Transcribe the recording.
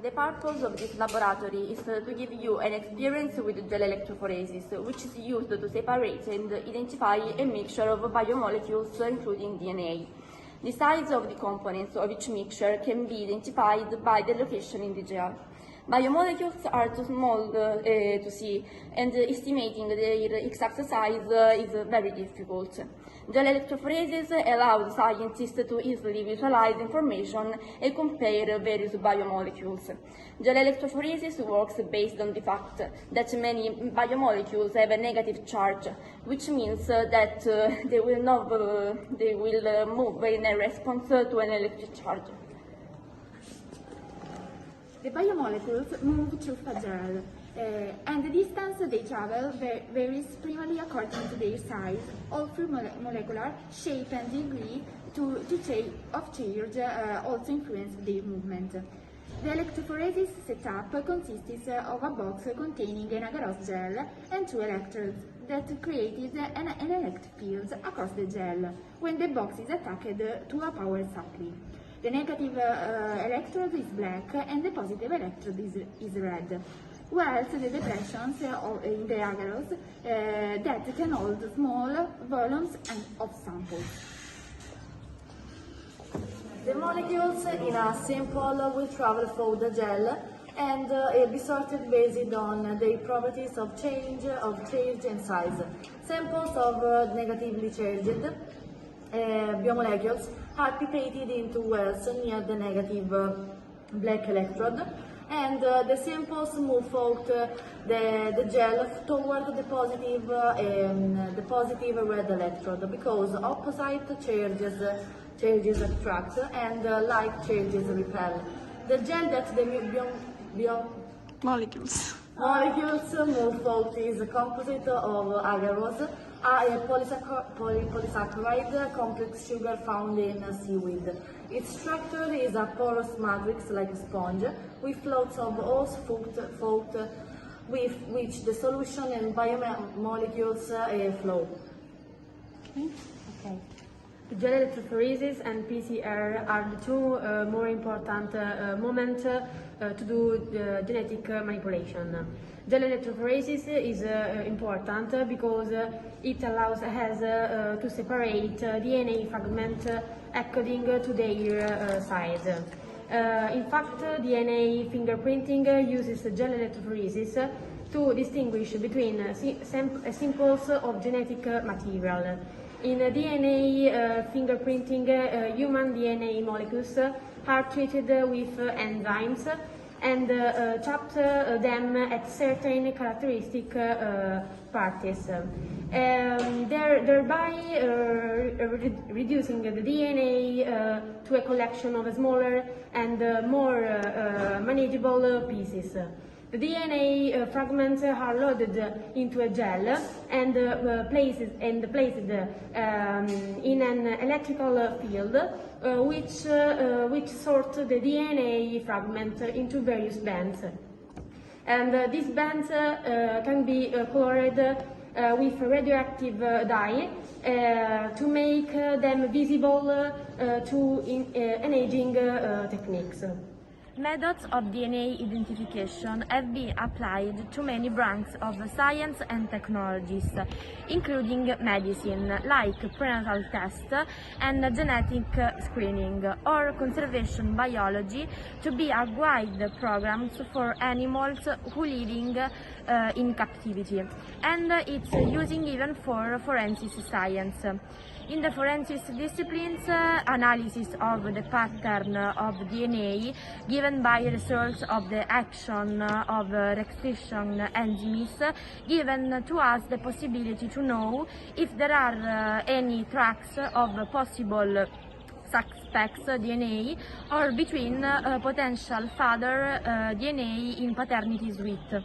The purpose of this laboratory is to give you an experience with gel electrophoresis, which is used to separate and identify a mixture of biomolecules, including DNA. The size of the components of each mixture can be identified by the location in the gel. Biomolecules are too small to see, and estimating their exact size is very difficult. Gel electrophoresis allows scientists to easily visualize information and compare various biomolecules. Gel electrophoresis works based on the fact that many biomolecules have a negative charge, which means that they will move in a response to an electric charge. The biomolecules move through a gel, and the distance they travel varies primarily according to their size, although molecular shape and degree of change also influence their movement. The electrophoresis setup consists of a box containing an agarose gel and two electrodes that created an electric field across the gel when the box is attached to a power supply. The negative electrode is black and the positive electrode is red, whilst the depressions in the agarose that can hold small volumes of samples. The molecules in a sample will travel through the gel and be sorted based on their properties of change and size. Samples of negatively charged biomolecules are pipeted into wells near the negative black electrode, and the samples move through the gel toward the positive red electrode, because opposite charges attract and like charges repel. The gel that the molecules move through is a composite of agarose, a polysaccharide complex sugar found in seaweed. Its structure is a porous matrix like a sponge, with floats of ose through with which the solution and biomolecules flow. Okay. Gel electrophoresis and PCR are the two more important moments to do genetic manipulation. Gel electrophoresis is important because it allows us to separate DNA fragments according to their size. In fact, DNA fingerprinting uses gel electrophoresis to distinguish between samples of genetic material. In DNA fingerprinting, human DNA molecules are treated with enzymes and chopped them at certain characteristic parties, thereby reducing the DNA to a collection of smaller and more manageable pieces. The DNA fragments are loaded into a gel and placed in an electrical field, which sort the DNA fragment into various bands. And these bands can be colored with radioactive dye to make them visible to imaging techniques. Methods of DNA identification have been applied to many branches of science and technologies, including medicine, like prenatal tests and genetic screening, or conservation biology, to be a guide programs for animals who living in captivity, and it's using even for forensic science. In the forensic disciplines, analysis of the pattern of DNA given by results of the action of restriction enzymes given to us the possibility to know if there are any tracks of possible suspects DNA or between potential father DNA in paternity suite.